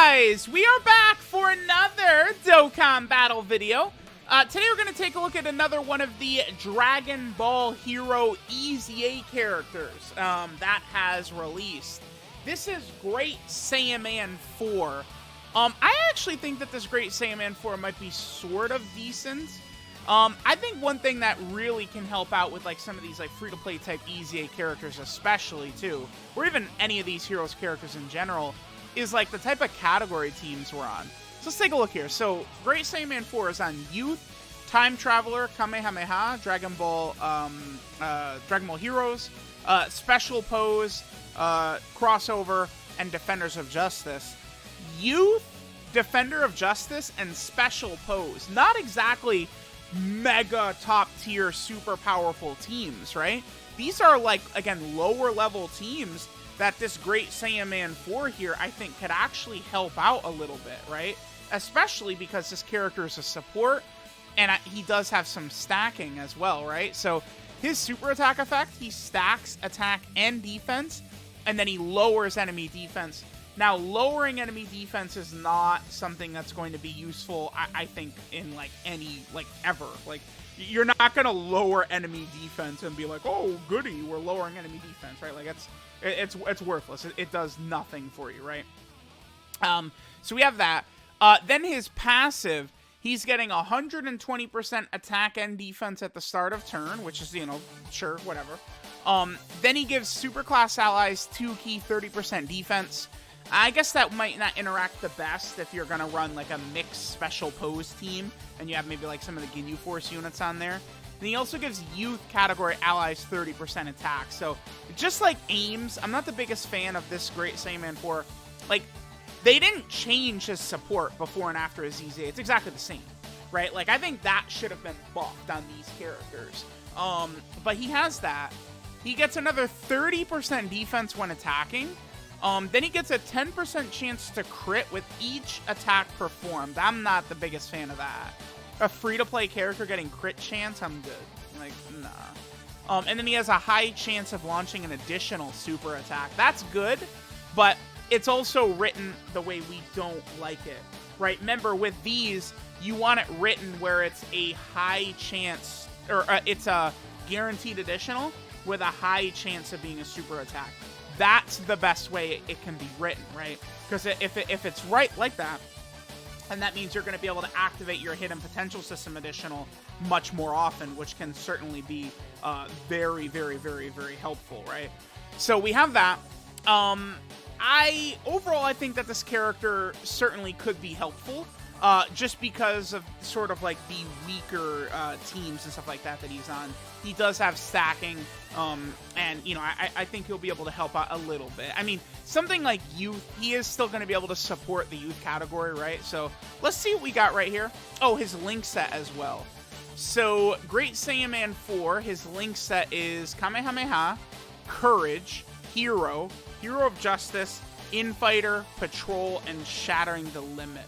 guys, we are back for another Dokkan battle video. Today we're going to take a look at another one of the Dragon Ball Hero EZA characters that has released. This is Great Saiyaman 4. I actually think that this Great Saiyaman 4 might be sort of decent. I think one thing that really can help out with like some of these like free-to-play type EZA characters especially too, or even any of these heroes characters in general, is like the type of category teams we're on. So let's take a look here. So Great Saiyaman 4 is on Youth, Time Traveler, Kamehameha, Dragon Ball Heroes, Special Pose, Crossover, and Defenders of Justice. Youth, Defender of Justice, and Special Pose. Not exactly mega top tier super powerful teams, right? These are like, again, lower level teams that this Great Saiyaman 4 here, I think, could actually help out a little bit, right? Especially because this character is a support, and he does have some stacking as well, right? So his super attack effect, he stacks attack and defense, and then he lowers enemy defense. Now, lowering enemy defense is not something that's going to be useful, I think, in, like, any, like, ever. Like, you're not going to lower enemy defense and be like, oh, goody, we're lowering enemy defense, right? Like, it's worthless. It does nothing for you, right? So we have that. Then his passive, he's getting 120% attack and defense at the start of turn, which is, you know, sure, whatever. Then he gives super class allies 2 key 30% defense. I guess that might not interact the best if you're going to run like a mixed special pose team and you have maybe like some of the Ginyu Force units on there. Then he also gives youth category allies 30% attack. So just like aims, I'm not the biggest fan of this Great Saiyaman 4. Like, they didn't change his support before and after his EZA. It's exactly the same, right? Like, I think that should have been buffed on these characters. But he has that. He gets another 30% defense when attacking. Then he gets a 10% chance to crit with each attack performed. I'm not the biggest fan of that. A free-to-play character getting crit chance, I'm good. Like, nah. And then he has a high chance of launching an additional super attack. That's good, but it's also written the way we don't like it, right? Remember, with these, you want it written where it's a high chance, or it's a guaranteed additional with a high chance of being a super attack. That's the best way it can be written, right? Because if it's right like that, and that means you're going to be able to activate your hidden potential system additional much more often, which can certainly be very, very, very, very helpful, right? So we have that. Overall, I think that this character certainly could be helpful, just because of sort of like the weaker teams and stuff like that he's on. He does have stacking, and, you know, I think he'll be able to help out a little bit. I mean, something like youth, he is still going to be able to support the youth category, right? So let's see what we got right here. Oh, his link set as well. So Great Saiyaman 4, his link set is Kamehameha, Courage, Hero, Hero of Justice, Infighter, Patrol, and Shattering the Limit.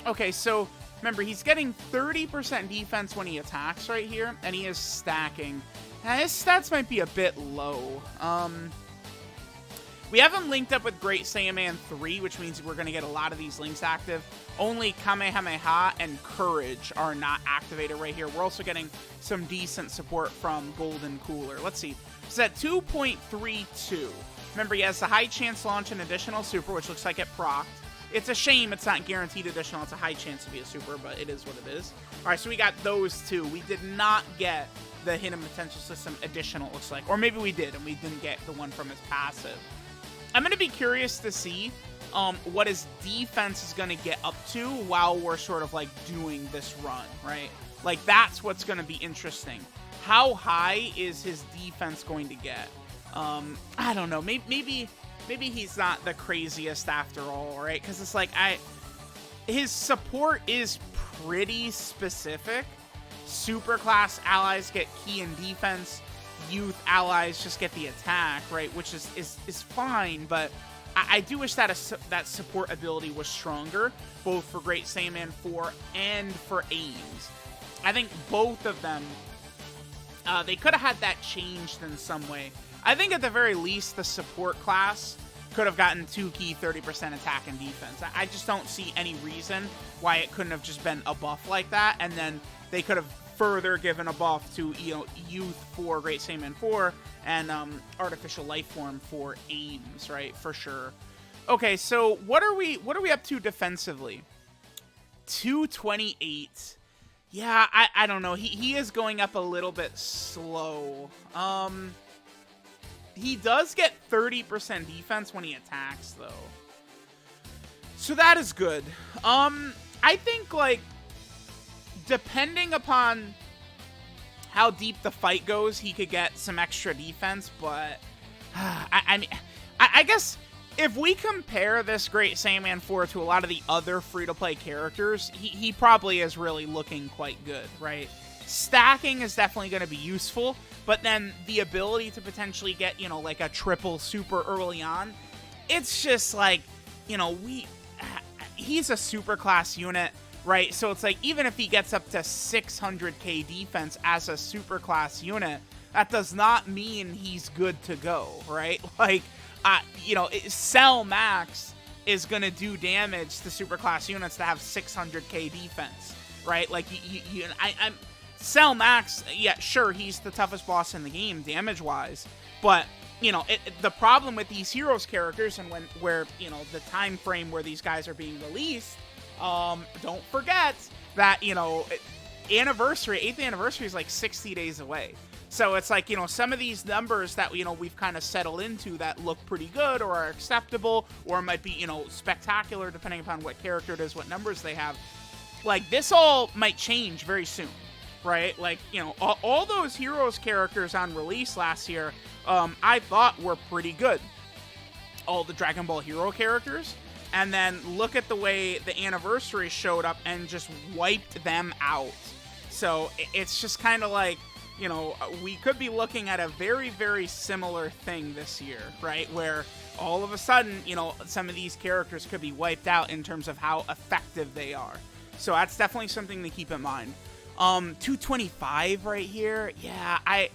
Okay, so remember, he's getting 30% defense when he attacks right here, and he is stacking. Now, his stats might be a bit low. We have him linked up with Great Saiyaman 3, which means we're going to get a lot of these links active. Only Kamehameha and Courage are not activated right here. We're also getting some decent support from Golden Cooler. Let's see. It's at 2.32. Remember, he has the high chance to launch an additional super, which looks like it procced. It's a shame it's not guaranteed additional. It's a high chance to be a super, but it is what it is. All right, so we got those two. We did not get the hidden potential system additional, it looks like. Or maybe we did, and we didn't get the one from his passive. I'm going to be curious to see what his defense is going to get up to while we're sort of like doing this run, right? Like, that's what's going to be interesting. How high is his defense going to get? I don't know. Maybe he's not the craziest after all, right? Because it's like, his support is pretty specific. Super class allies get key and defense. Youth allies just get the attack, right? Which is fine, but I do wish that that support ability was stronger, both for Great Saiyaman 4 and for Aims. I think both of them, they could have had that changed in some way. I think at the very least, the support class could have gotten 2 key 30% attack and defense. I just don't see any reason why it couldn't have just been a buff like that, and then they could have further given a buff to, you know, Youth for Great Saiyaman 4 and Artificial Life Form for Aims, right? For sure. Okay, so what are we up to defensively? 228. Yeah, I don't know. He is going up a little bit slow. He does get 30% defense when he attacks, though. So that is good. I think, like, depending upon how deep the fight goes, he could get some extra defense, but I mean, I guess if we compare this Great Saiyaman 4 to a lot of the other free-to-play characters, he probably is really looking quite good, right? Stacking is definitely going to be useful, but then the ability to potentially get, you know, like a triple super early on, it's just like, you know, he's a super class unit, right? So it's like, even if he gets up to 600k defense as a super class unit, that does not mean he's good to go, right? Like, you know, Cell Max is going to do damage to super class units that have 600k defense, right? Like, I'm Cell Max, yeah, sure, he's the toughest boss in the game, damage-wise, but, you know, the problem with these Heroes characters and where, you know, the time frame where these guys are being released, don't forget that, you know, 8th anniversary is like 60 days away. So it's like, you know, some of these numbers that, you know, we've kind of settled into that look pretty good or are acceptable or might be, you know, spectacular depending upon what character it is, what numbers they have. Like, this all might change very soon, right? Like, you know, all those Heroes characters on release last year, I thought were pretty good. All the Dragon Ball Hero characters. And then look at the way the anniversary showed up and just wiped them out. So it's just kind of like, you know, we could be looking at a very, very similar thing this year, right? Where all of a sudden, you know, some of these characters could be wiped out in terms of how effective they are. So that's definitely something to keep in mind. 225 right here. Yeah, I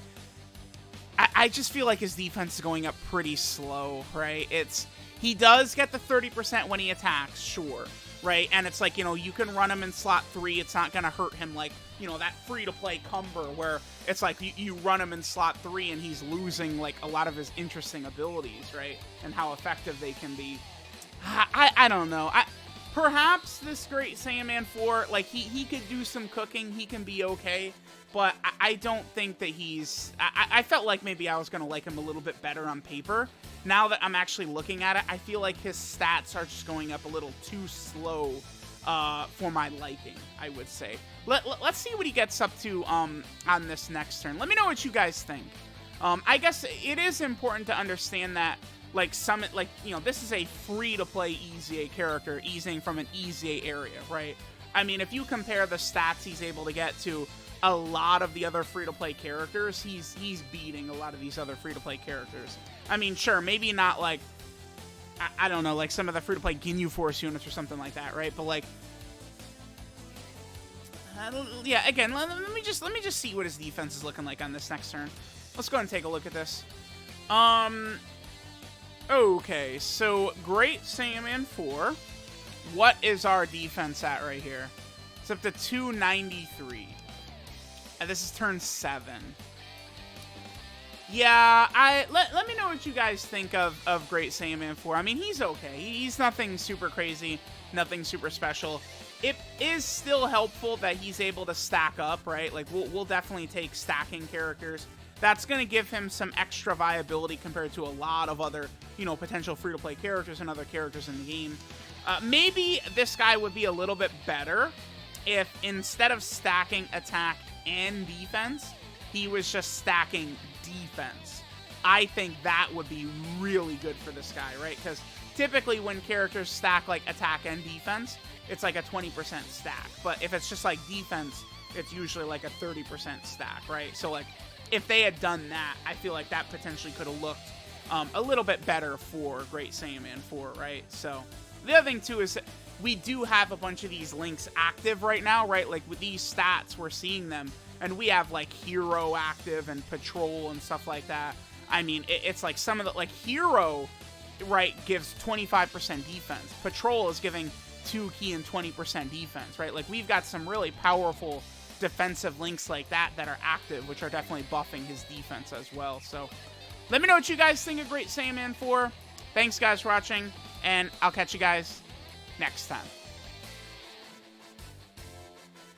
just feel like his defense is going up pretty slow, right? He does get the 30% when he attacks, sure, right? And it's like, you know, you can run him in slot 3. It's not going to hurt him like, you know, that free-to-play Cumber where it's like you run him in slot 3 and he's losing, like, a lot of his interesting abilities, right? And how effective they can be. I don't know. Perhaps this Great Saiyaman 4, like, he could do some cooking. He can be okay. But I don't think that he's... I felt like maybe I was going to like him a little bit better on paper. Now that I'm actually looking at it, I feel like his stats are just going up a little too slow for my liking, I would say. Let's see what he gets up to on this next turn. Let me know what you guys think. I guess it is important to understand that, like, you know, this is a free-to-play EZA character, easing from an EZA area, right? I mean, if you compare the stats he's able to get to a lot of the other free-to-play characters, he's beating a lot of these other free-to-play characters. I mean, sure, maybe not, like, I don't know, like some of the free-to-play Ginyu Force units or something like that, right? But, like, yeah, again, let me just see what his defense is looking like on this next turn. Let's go ahead and take a look at this. Okay, so Great Saiyaman 4. What is our defense at right here? It's up to 293. And this is turn 7. Yeah, let me know what you guys think of Great Saiyaman 4. I mean, he's okay. He's nothing super crazy, nothing super special. It is still helpful that he's able to stack up, right? Like, we'll definitely take stacking characters. That's going to give him some extra viability compared to a lot of other, you know, potential free-to-play characters and other characters in the game. Maybe this guy would be a little bit better if instead of stacking attack and defense, he was just stacking defense. I think that would be really good for this guy, right? Because typically when characters stack like attack and defense, it's like a 20% stack. But if it's just like defense, it's usually like a 30% stack, right? So like if they had done that, I feel like that potentially could have looked a little bit better for Great Saiyaman 4, right? So the other thing too is that we do have a bunch of these links active right now, right? Like with these stats, we're seeing them, and we have like Hero active and Patrol and stuff like that. I mean, it's like some of the, like Hero right, gives 25% defense. Patrol is giving 2 key and 20% defense, right? Like, we've got some really powerful defensive links like that that are active, which are definitely buffing his defense as well. So let me know what you guys think of Great Saiyaman 4. Thanks, guys, for watching, and I'll catch you guys next time.